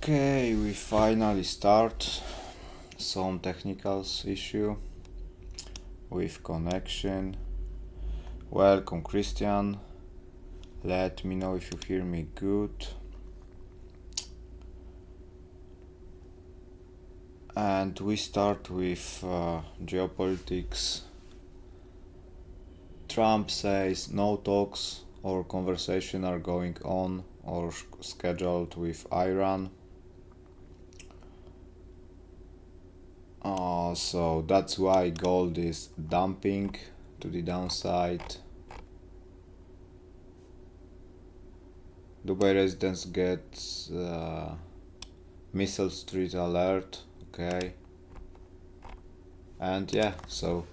Okay, we finally start. Some technicals issue with connection. Welcome, Christian. Let me know if you hear me good. And we start with geopolitics. Trump says no talks or conversation are going on or scheduled with Iran. So that's why gold is dumping to the downside. Dubai residents get missile street alert. Okay. And yeah, so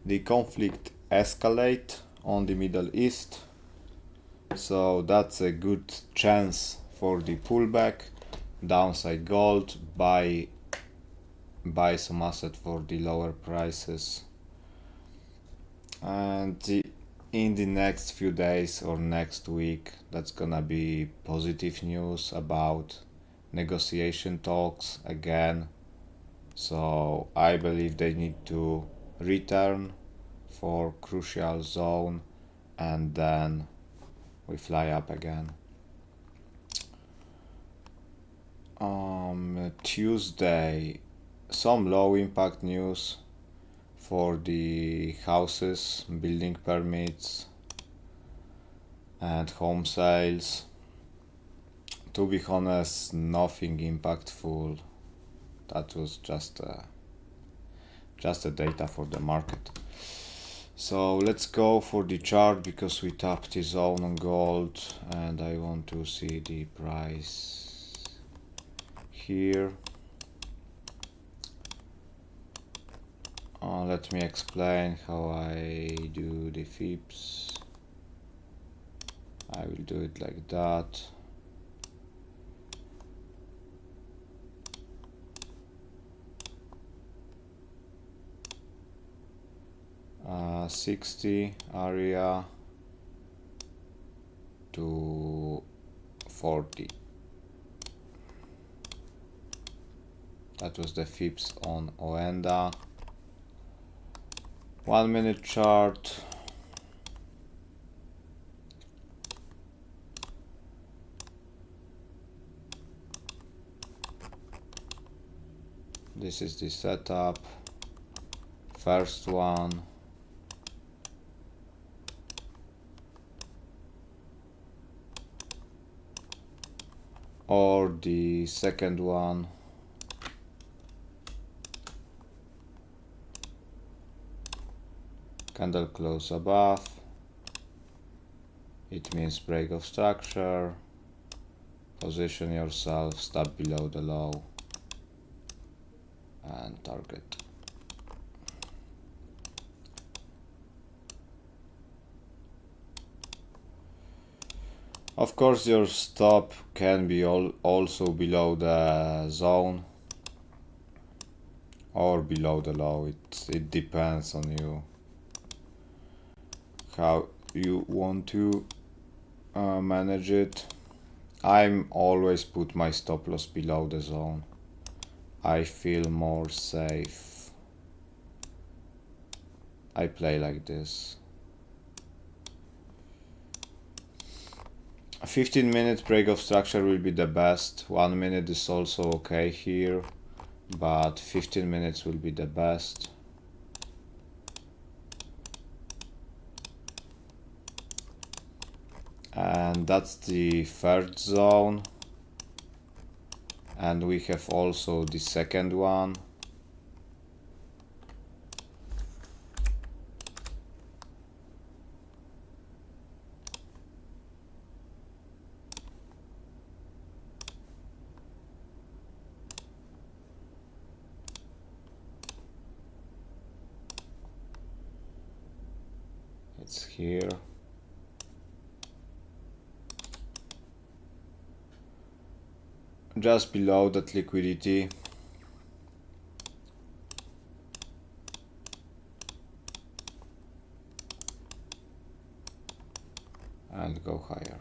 the conflict escalate on the Middle East. So that's a good chance for the pullback. Downside gold, buy some asset for the lower prices. And in the next few days or next week, that's gonna be positive news about negotiation talks again. So I believe they need to return for crucial zone and then we fly up again. Tuesday, some low impact news for the houses, building permits and home sales. To be honest, nothing impactful. That was just a data for the market. So let's go for the chart because we tapped the zone on gold and I want to see the price here. Let me explain how I do the FIBs. I will do it like that. Uh, 60 area to 40. That was the FIBs on Oenda. 1 minute chart. This is the setup. First one. Or the second one. Candle close above. It means break of structure. Position yourself, stop below the low and target. Of course your stop can be also below the zone or below the low. It depends on you how you want to manage it. I'm always put my stop loss below the zone. I feel more safe. I play like this. A 15-minute break of structure will be the best. 1 minute is also okay here, but 15 minutes will be the best. And that's the third zone. And we have also the second one. It's here. Just below that liquidity. And go higher.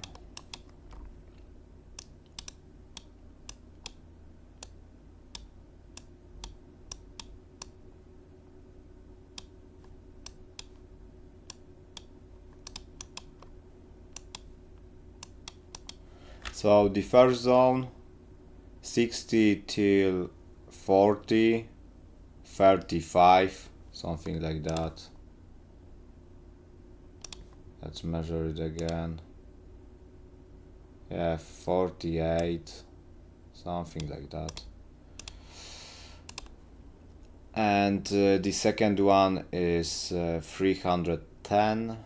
So the first zone 60 till 40, 35, something like that. Let's measure it again. Yeah, 48, something like that. And the second one is 310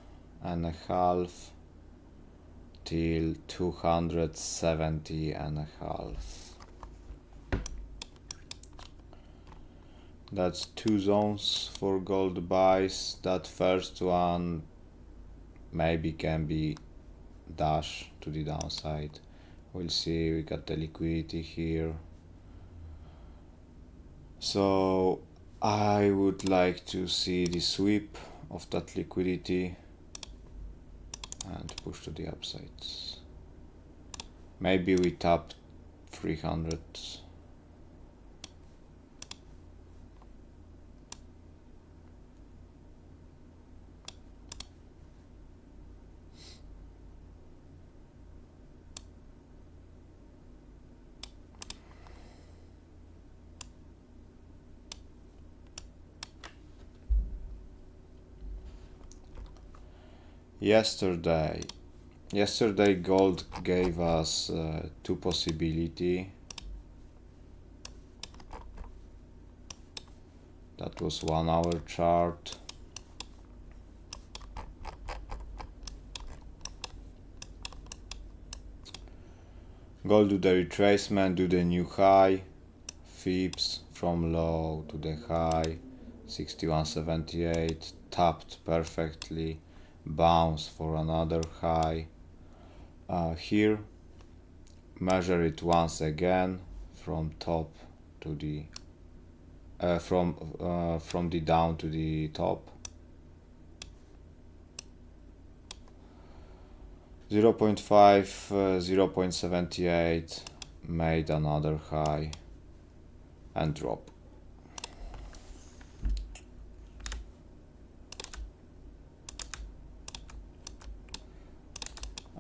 and a half till 270 and a half. That's two zones for gold buys. That first one maybe can be dash to the downside. We'll see. We got the liquidity here. So I would like to see the sweep of that liquidity and push to the upsides. Maybe we tap 300. Yesterday gold gave us two possibility. That was 1 hour chart. Gold do the retracement, do the new high, Fips from low to the high, 61.78, tapped perfectly, bounce for another high. Here, measure it once again from top to the from the down to the top. 0.5, 0.78 made another high and drop.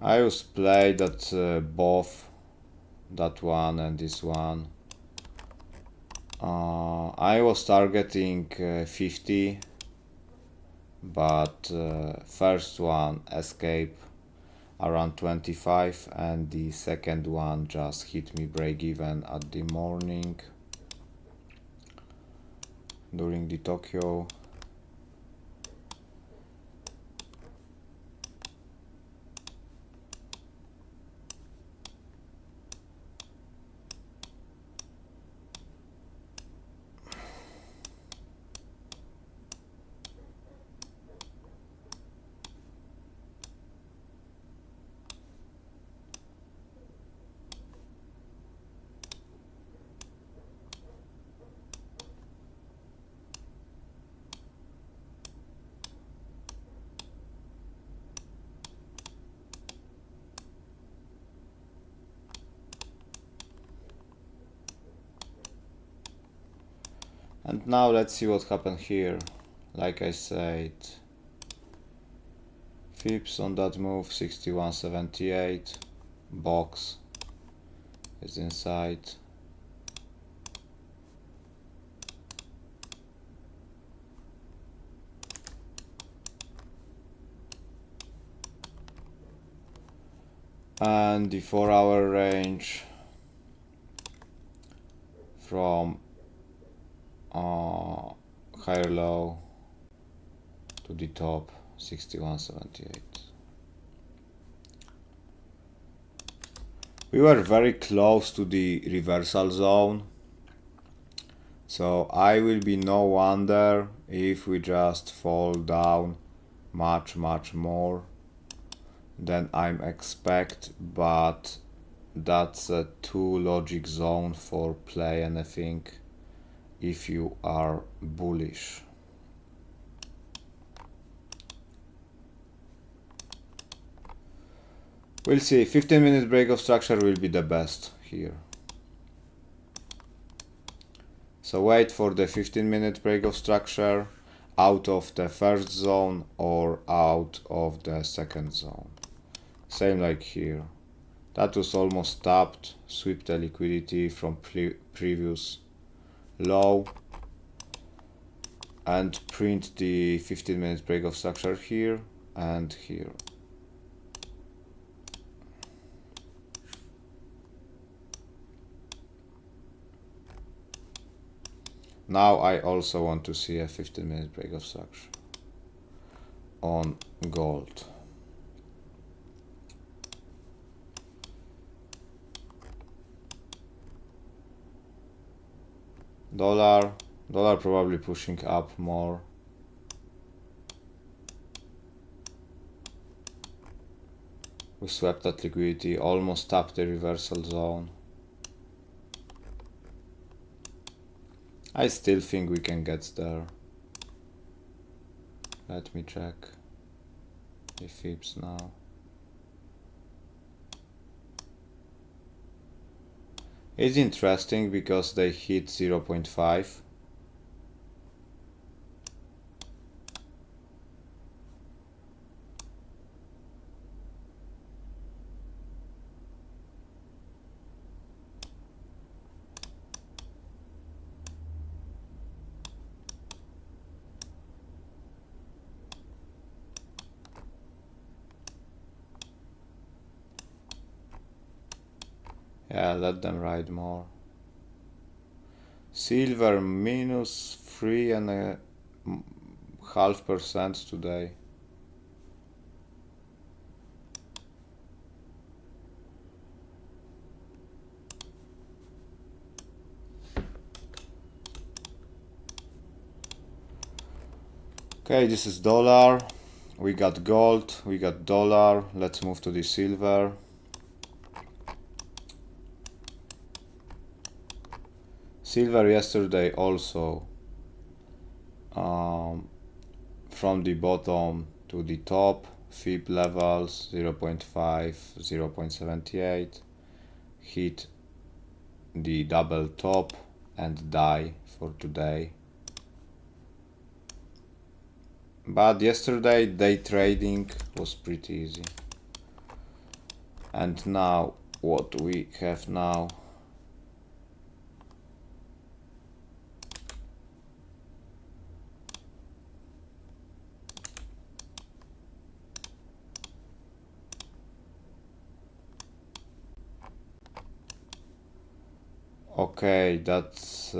I was played at both that one and this one. I was targeting 50, but first one escape around 25 and the second one just hit me break even at the morning during the Tokyo. And now let's see what happened here. Like I said, Fips on that move, 61.78, box is inside. And the 4-hour range from higher low to the top, 61.78. We were very close to the reversal zone, so I will be no wonder if we just fall down much more than I'm expect, but that's a too logic zone for play anything if you are bullish. We'll see. 15-minute break of structure will be the best here. So wait for the 15-minute break of structure out of the first zone or out of the second zone. Same like here. That was almost tapped, sweep the liquidity from previous low and print the 15-minute break of structure here and here. Now I also want to see a 15-minute break of structure on gold. Dollar probably pushing up more. We swept that liquidity, almost tapped the reversal zone. I still think we can get there. Let me check the Fips now. It's interesting because they hit 0.5. Yeah, let them ride more. Silver minus 3.5% today. Okay, this is dollar. We got gold, we got dollar. Let's move to the silver. Silver yesterday also from the bottom to the top, Fib levels 0.5, 0.78, hit the double top and die for today. But yesterday day trading was pretty easy. And now what we have now? Okay, that's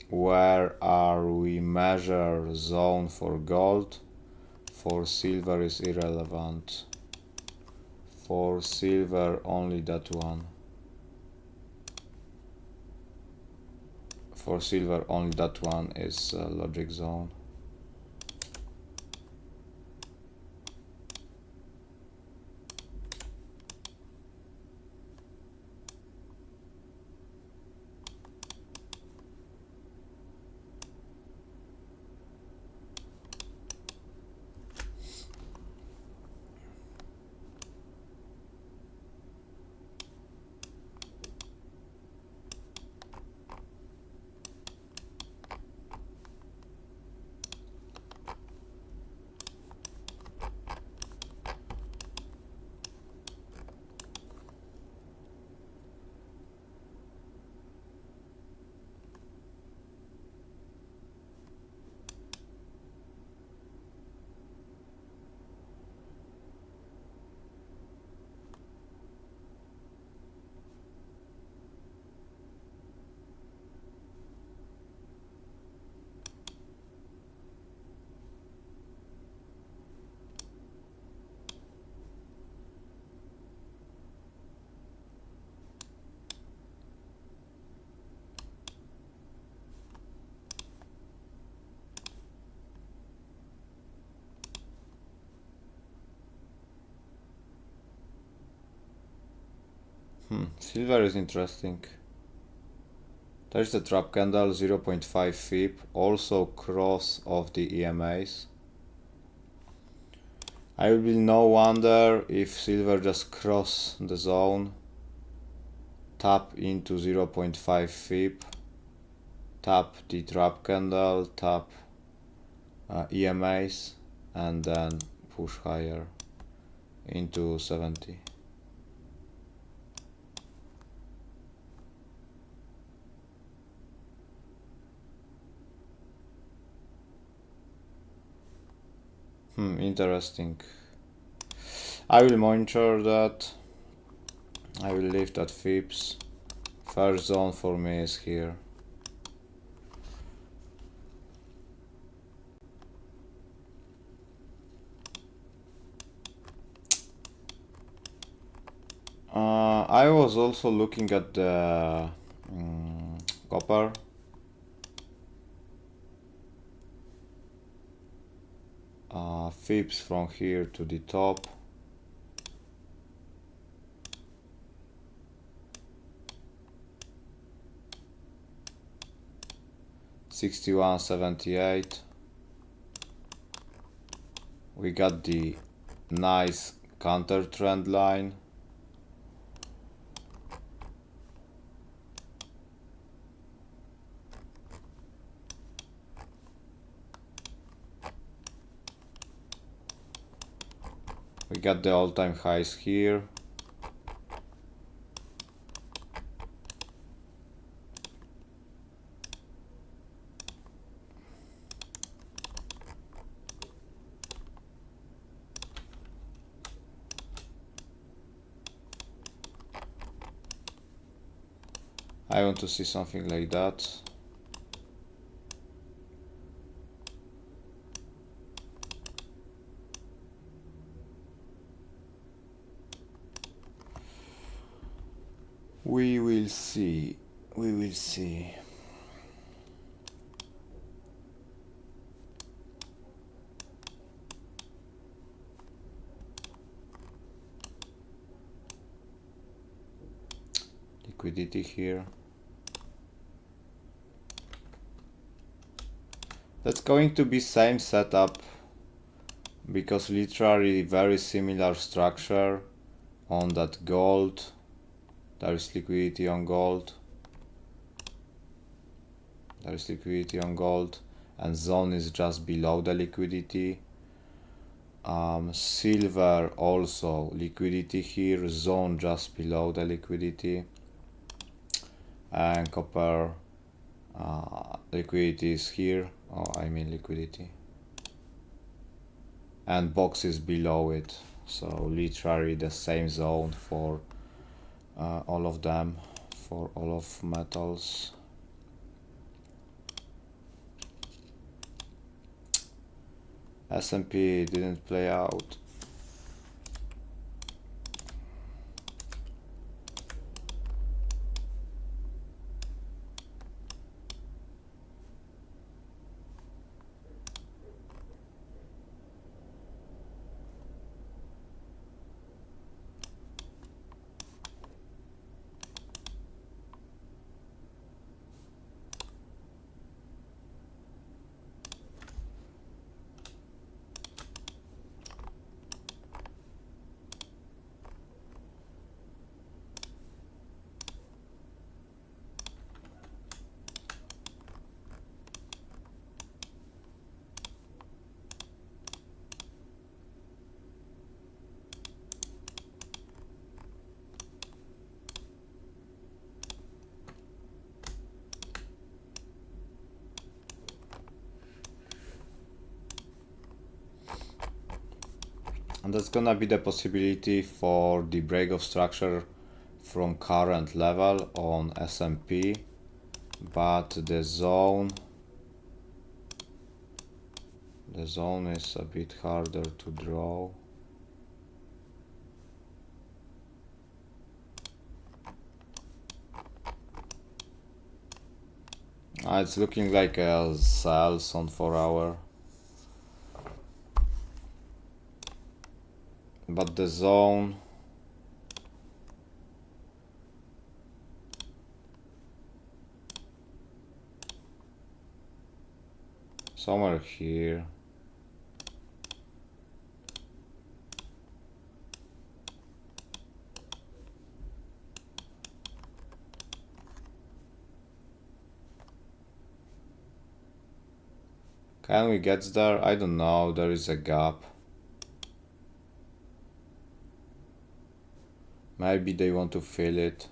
where are we measure zone for gold. For silver is irrelevant. For silver only that one. For silver only that one is logic zone. Silver is interesting. There's the trap candle 0.5 Fib, also cross of the EMAs. I will be no wonder if silver just cross the zone, tap into 0.5 Fib, tap the trap candle, tap EMAs, and then push higher into 70. Interesting. I will monitor that. I will leave that Fips. First zone for me is here. I was also looking at the copper. Fips from here to the top. $61.78. We got the nice counter trend line. We got the all-time highs here. I want to see something like that. We will see. We will see. Liquidity here. That's going to be same setup because literally very similar structure on that gold. There is liquidity on gold. There is liquidity on gold, and zone is just below the liquidity. Silver also liquidity here, zone just below the liquidity, and copper liquidity is here. Liquidity, and box is below it. So literally the same zone for all of them, for all of metals. S&P didn't play out. And that's gonna be the possibility for the break of structure from current level on S&P, but the zone is a bit harder to draw. It's looking like a sells on 4 hour. But the zone somewhere here. Can we get there? I don't know, there is a gap. Maybe they want to fill it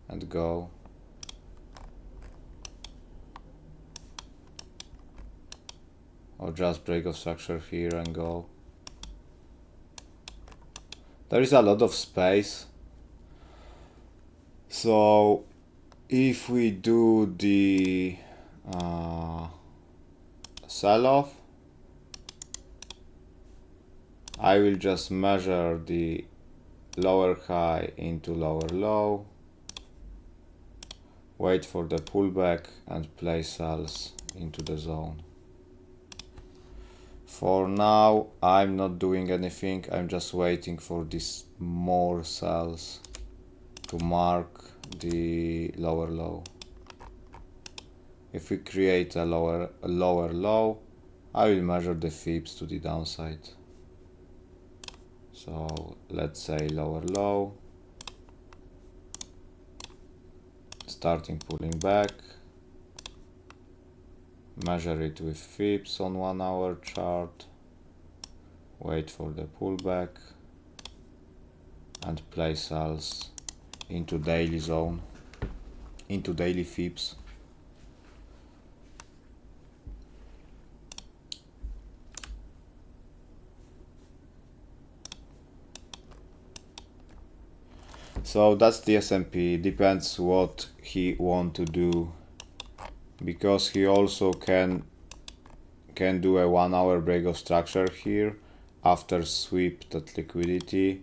and go. or just break of structure here and go. There is a lot of space, so if we do the sell-off, I will just measure the lower high into lower low, wait for the pullback and place sells into the zone. For now, I'm not doing anything, I'm just waiting for these more sells to mark the lower low. If we create a lower low, I will measure the fips to the downside. So let's say lower low, starting pulling back, measure it with fips on 1 hour chart, wait for the pullback and place sells into daily zone, into daily fips. So that's the S&P, depends what he want to do, because he also can do a 1 hour break of structure here after sweep that liquidity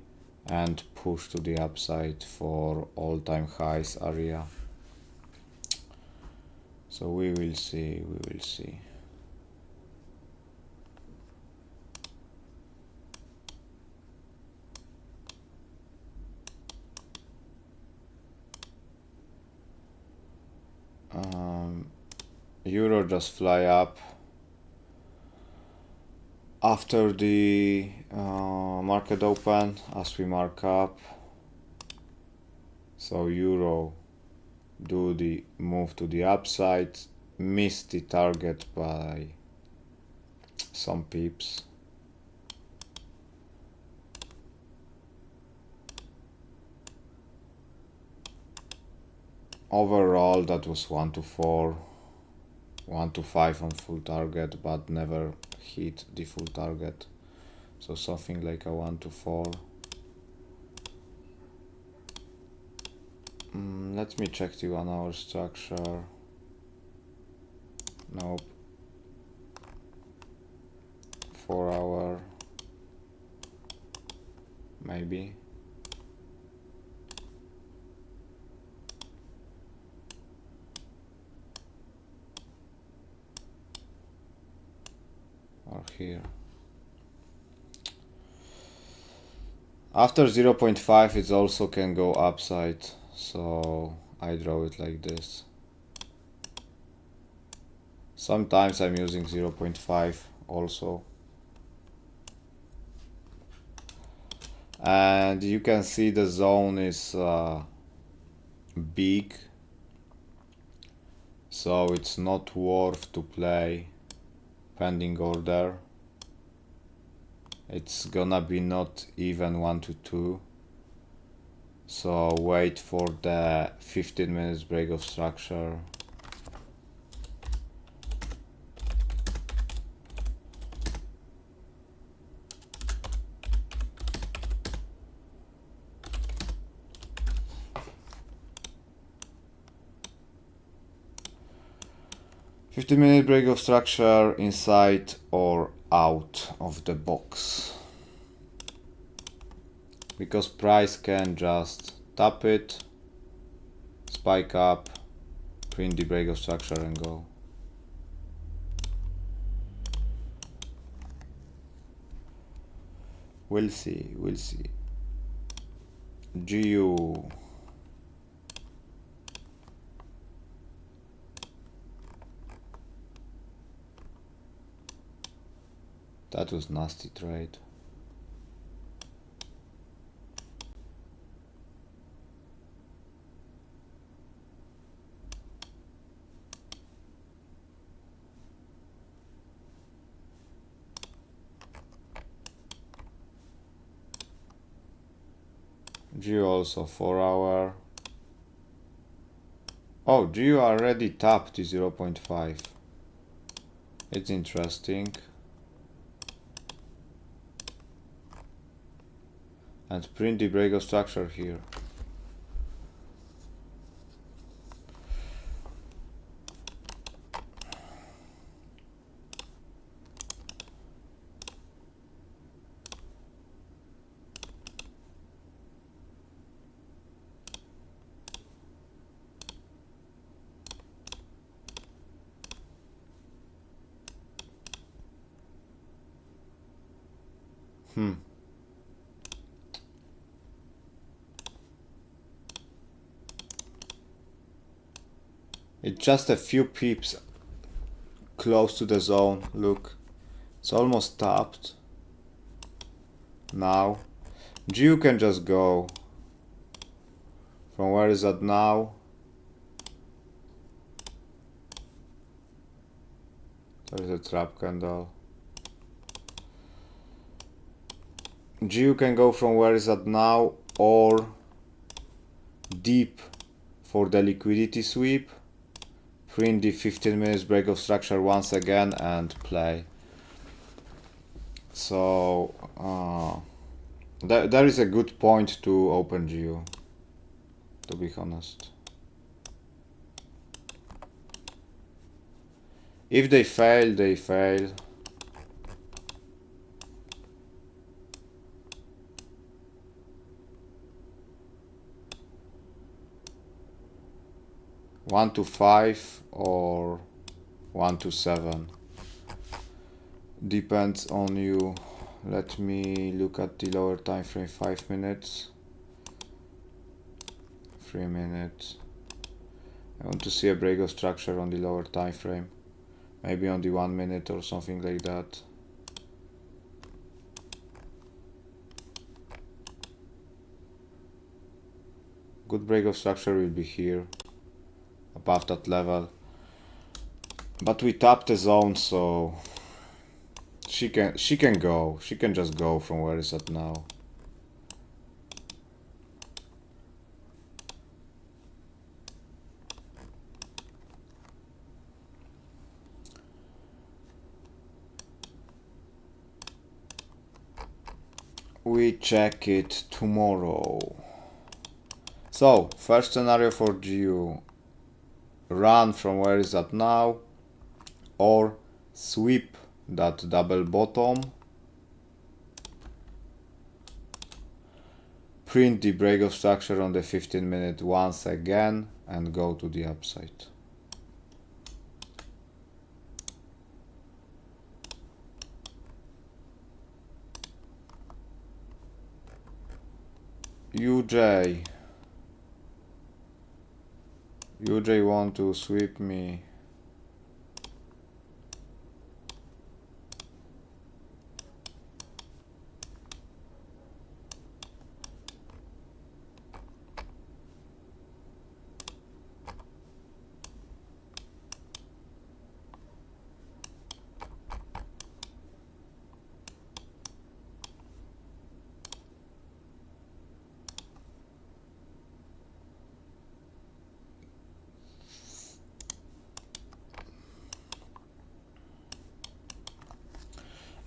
and push to the upside for all-time highs area. So we will see, Euro just fly up after the market open as we mark up. So Euro do the move to the upside, miss the target by some pips. Overall that was 1 to 4, 1 to 5 on full target, but never hit the full target. So something like a 1 to 4. Let me check the 1 hour structure. Nope. 4 hour. Maybe. Or here. After 0.5 it also can go upside, so I draw it like this. Sometimes I'm using 0.5 also. And you can see the zone is big, so it's not worth to play pending order. It's gonna be not even 1 to 2, so wait for the 15 minutes break of structure. Minute break of structure inside or out of the box, because price can just tap it, spike up, print the break of structure and go. We'll see. GU. That was nasty trade. GU also 4 hour. Oh, GU already tapped the 0.5. It's interesting. And print the breakout structure here. It's just a few pips close to the zone. Look, it's almost tapped. Now, GU can just go. From where is that now? There is a trap candle. GU can go from where is that now or deep for the liquidity sweep. Print the 15 minutes breakout structure once again and play. So there is a good point to open GU, to be honest. If they fail, they fail. One to 5 or 1 to 7. Depends on you. Let me look at the lower time frame. 5 minutes. 3 minutes. I want to see a breakout structure on the lower time frame. Maybe on the 1 minute or something like that. Good breakout structure will be here, above that level. But we tapped the zone, so she can go. She can just go from where is that now. We check it tomorrow. So, first scenario for GU. Run from where is that now, or sweep that double bottom, print the breakout structure on the 15 minute once again and go to the upside. UJ want to sweep me.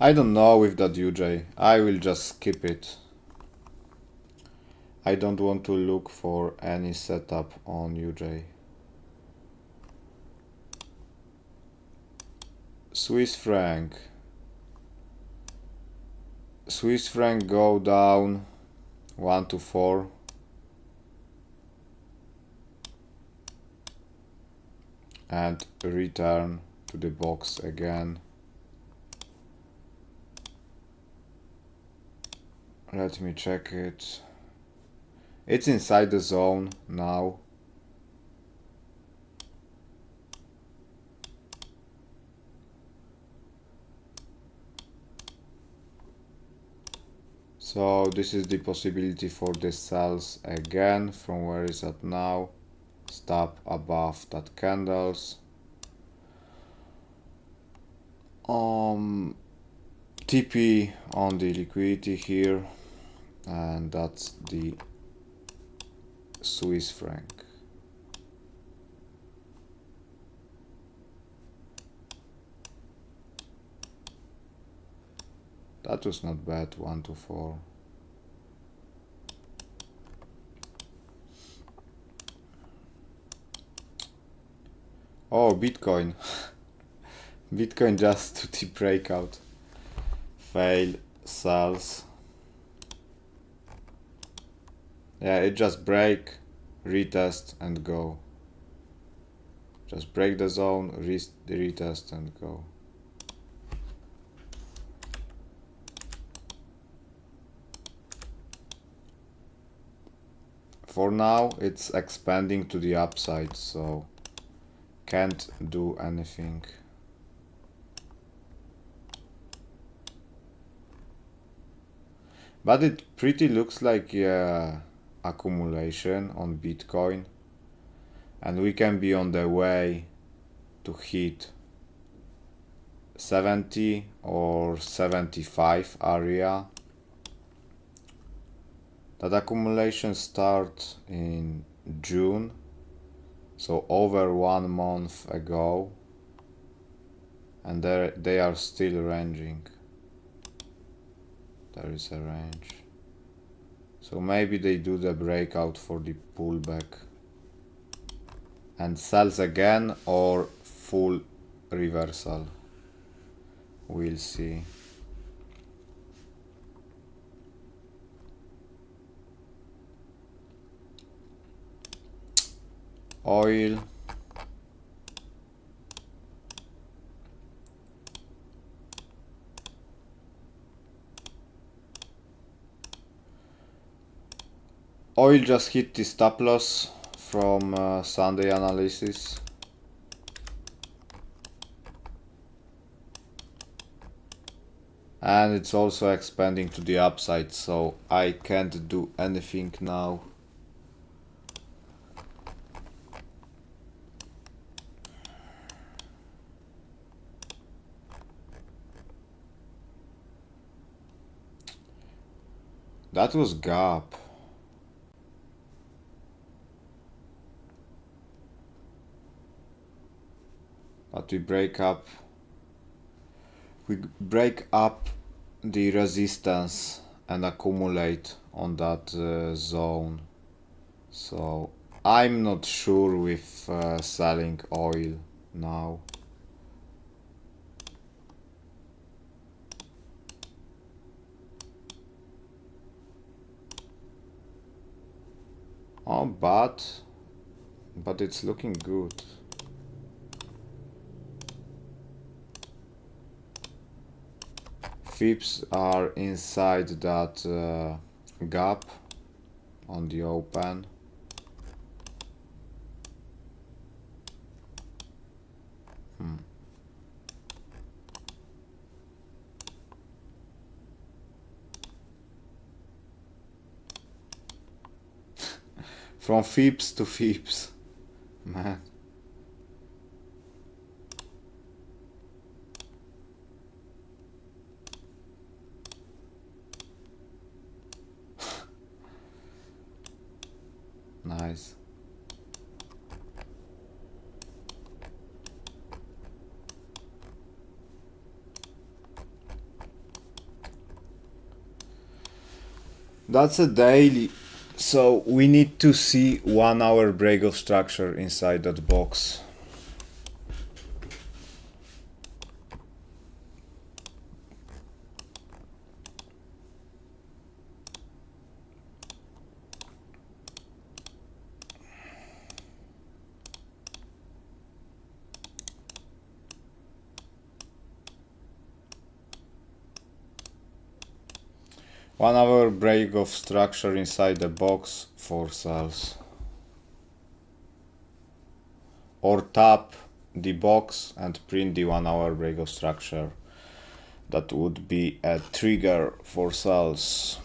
I don't know with that UJ. I will just skip it. I don't want to look for any setup on UJ. Swiss franc. Swiss franc go down 1 to 4. And return to the box again. Let me check it. It's inside the zone now. So this is the possibility for the sells again. From where is that now? Stop above that candles. TP on the liquidity here, and that's the Swiss franc. That was not bad, 1 to 4. Oh, Bitcoin. Bitcoin just to the breakout. Fail, sells. Yeah, it just break, retest and go. Just break the zone, retest and go. For now, it's expanding to the upside, so can't do anything. But it pretty looks like accumulation on Bitcoin, and we can be on the way to hit 70 or 75 area. That accumulation starts in June, so over 1 month ago, and they are still ranging. There is a range, so maybe they do the breakout for the pullback and sells again, or full reversal. We'll see. Oil. Oil just hit the stop loss from Sunday analysis. And it's also expanding to the upside, so I can't do anything now. That was gap. But we break up the resistance and accumulate on that zone. So I'm not sure with selling oil now. Oh, but it's looking good. Fips are inside that gap on the open. From Fips to Fips, man. Nice. That's a daily, so we need to see 1 hour break of structure inside that box. One hour break of structure inside the box for sales. Or tap the box and print the 1 hour break of structure. That would be a trigger for sales.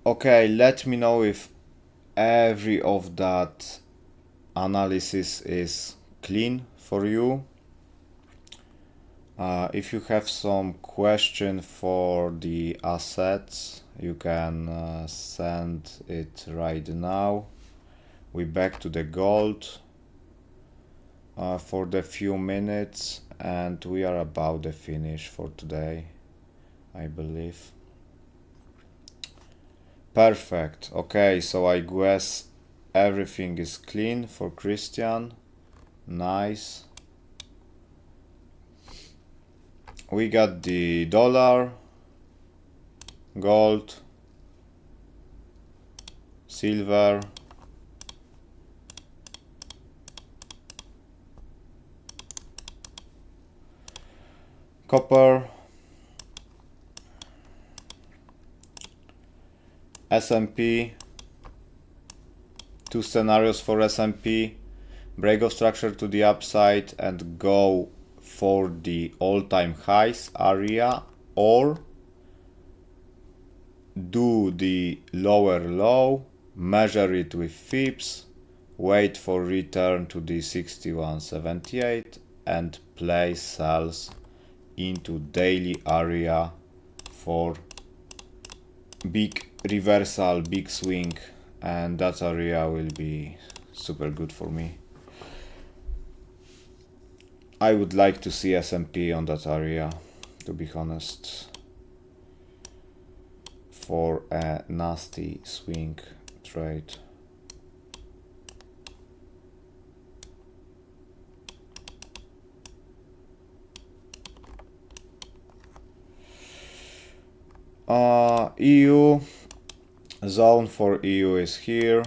Okay, let me know if every of that analysis is clean for you. If you have some question for the assets, you can send it right now. We back to the gold for the few minutes, and we are about to finish for today, I believe. Perfect. Okay, so I guess everything is clean for Christian. Nice. We got the dollar, gold, silver, copper, S&P, two scenarios for S&P, break of structure to the upside and go for the all-time highs area, or do the lower low, measure it with Fips, wait for return to the 6178 and place sells into daily area for big reversal, big swing, and that area will be super good for me. I would like to see S&P on that area, to be honest, for a nasty swing trade. EU zone for EU is here.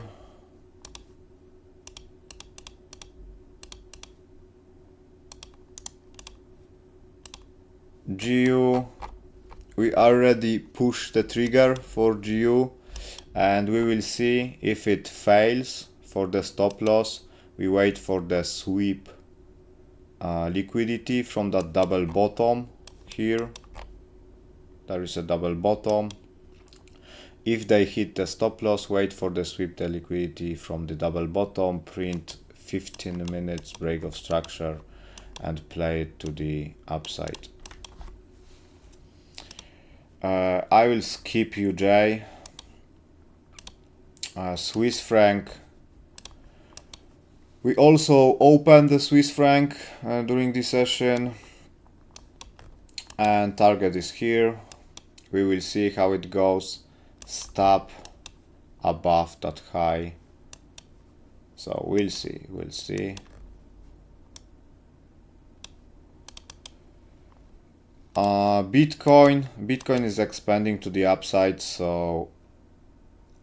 GU, we already pushed the trigger for GU, and we will see if it fails for the stop loss. We wait for the sweep liquidity from that double bottom here. There is a double bottom. If they hit the stop loss, wait for the sweep the liquidity from the double bottom, print 15 minutes break of structure and play it to the upside. I will skip UJ. Swiss franc. We also opened the Swiss franc during this session, and target is here. We will see how it goes. Stop above that high. So we'll see. Bitcoin is expanding to the upside, so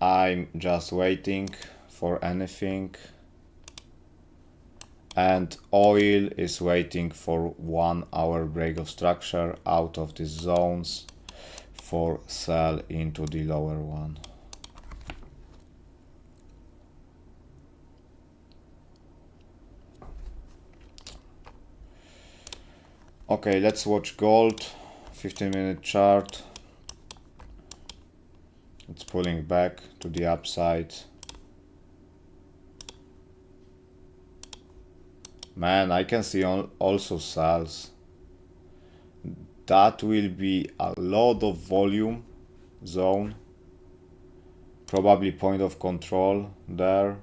I'm just waiting for anything. And oil is waiting for 1 hour break of structure out of these zones for sell into the lower one. Okay, let's watch gold, 15-minute chart. It's pulling back to the upside. Man, I can see also sells. That will be a lot of volume zone. Probably point of control there.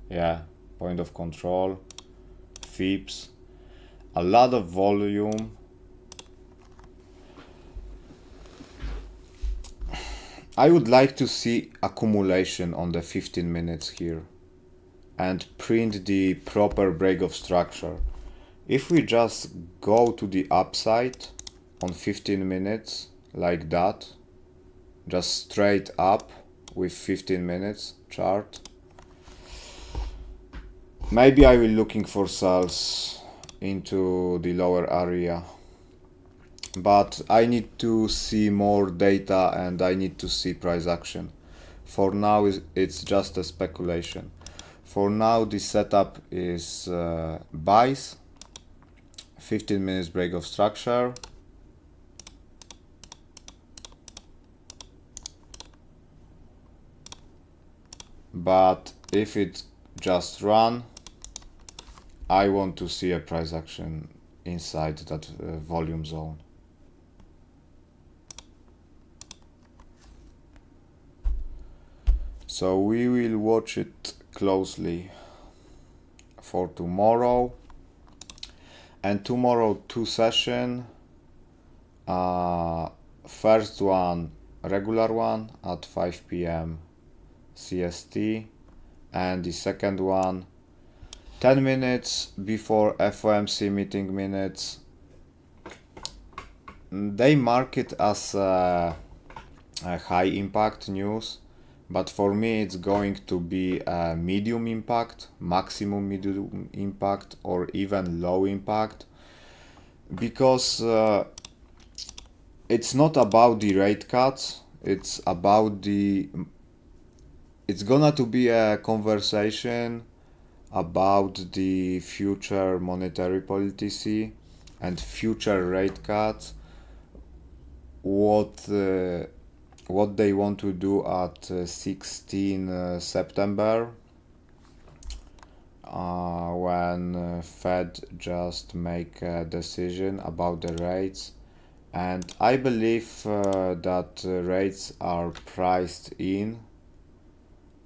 Yeah, point of control. Fips. A lot of volume. I would like to see accumulation on the 15 minutes here and print the proper break of structure. If we just go to the upside on 15 minutes like that, just straight up with 15 minutes chart, maybe I will looking for sells into the lower area. But I need to see more data and I need to see price action. For now, it's just a speculation. For now, the setup is buys, 15 minutes break of structure, but if it just run, I want to see a price action inside that volume zone. So we will watch it closely for tomorrow. And tomorrow 2 session. First one, regular one at 5 p.m. CST, and the second one 10 minutes before FOMC meeting minutes. They mark it as a high impact news, but for me it's going to be a medium impact, maximum medium impact, or even low impact, because it's not about the rate cuts, it's gonna to be a conversation about the future monetary policy and future rate cuts, what they want to do at 16 September, when Fed just make a decision about the rates. And I believe that rates are priced in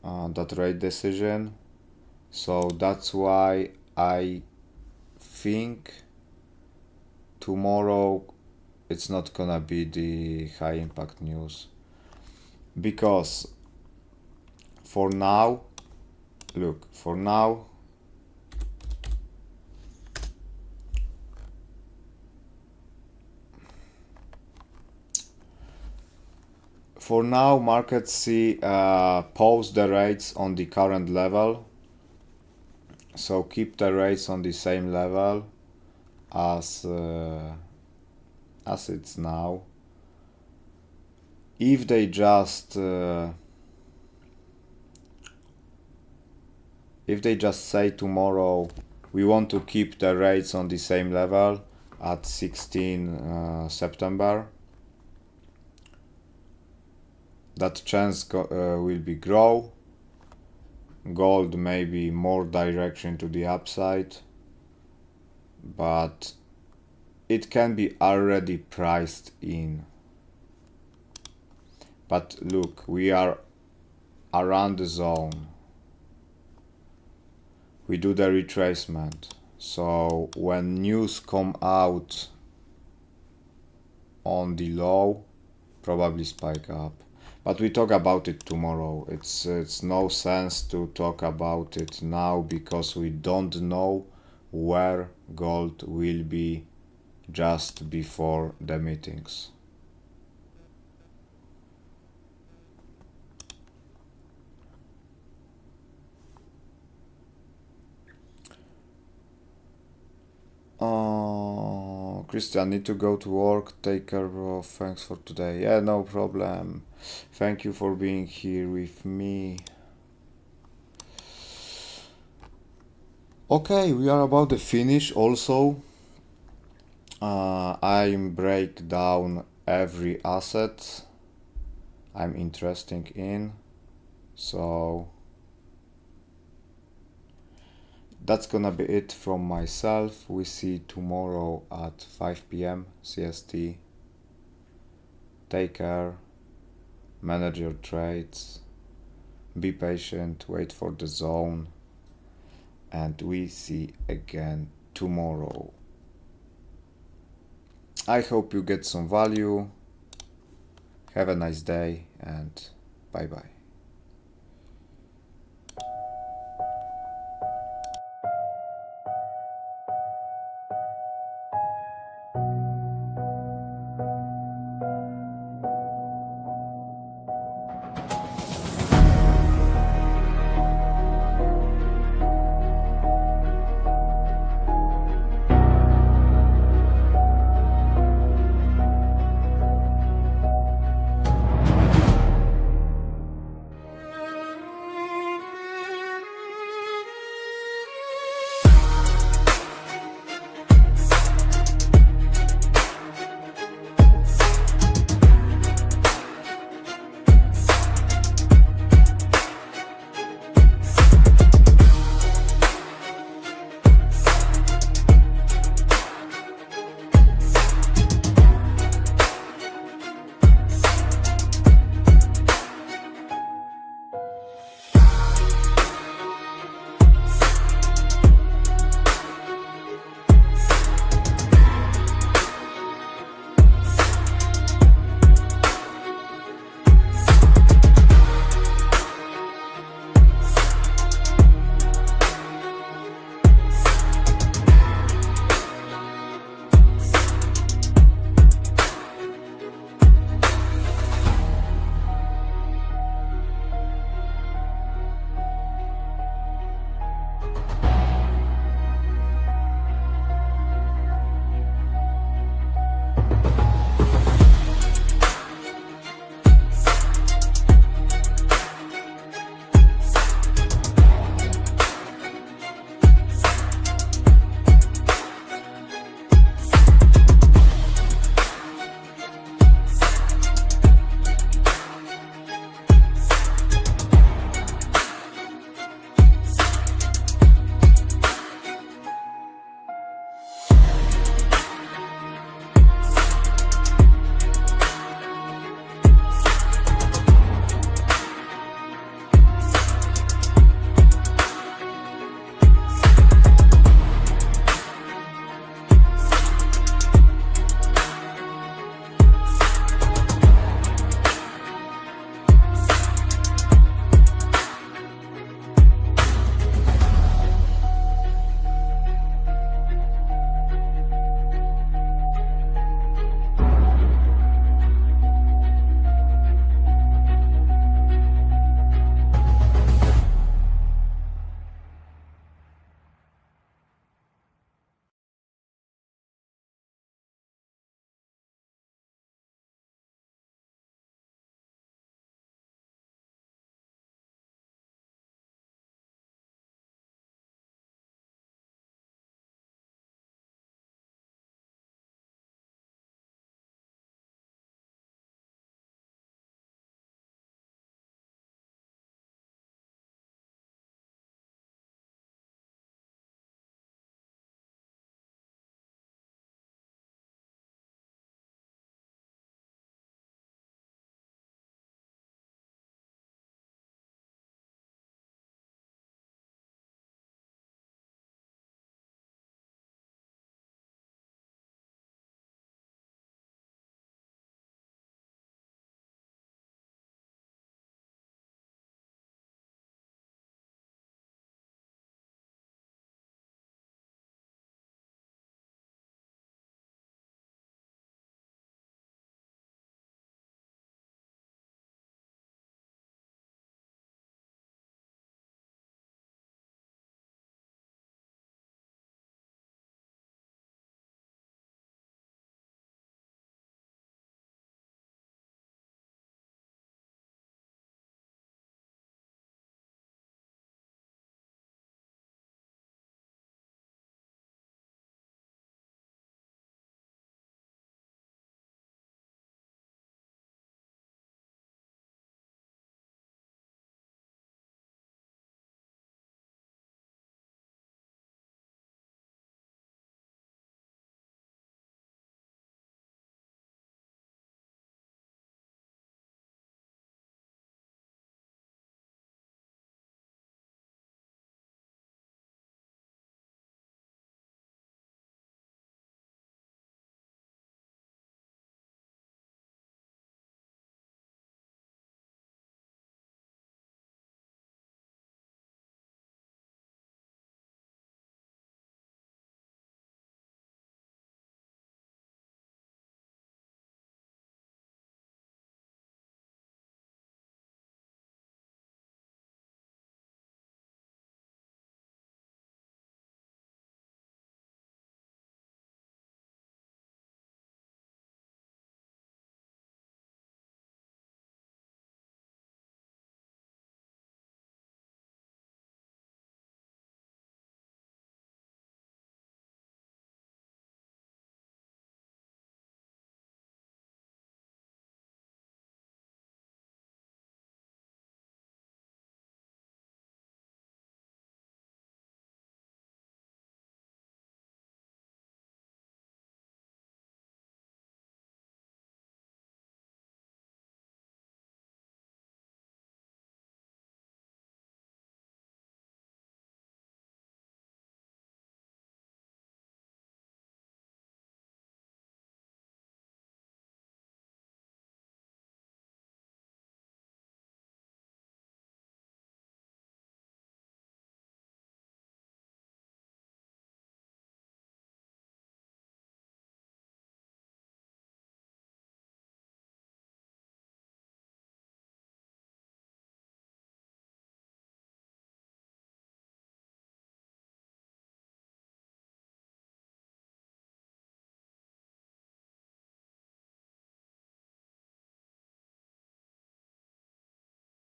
that rate decision. So that's why I think tomorrow it's not gonna be the high impact news. Because for now, look, for now, markets see pause the rates on the current level. So keep the rates on the same level as it's now. If they just say tomorrow we want to keep the rates on the same level at 16 September, that chance will be grow. Gold maybe more direction to the upside, but it can be already priced in. But look, we are around the zone. We do the retracement. So when news come out on the low, probably spike up. But we talk about it tomorrow. It's no sense to talk about it now, because we don't know where gold will be just before the meetings. Christian, need to go to work. Take care, bro. Thanks for today. Yeah, no problem. Thank you for being here with me. Okay, we are about to finish also. I'm break down every asset I'm interested in. So that's gonna be it from myself. We see tomorrow at 5 p.m. CST. Take care, manage your trades, be patient, wait for the zone, and we see again tomorrow. I hope you get some value. Have a nice day and bye bye.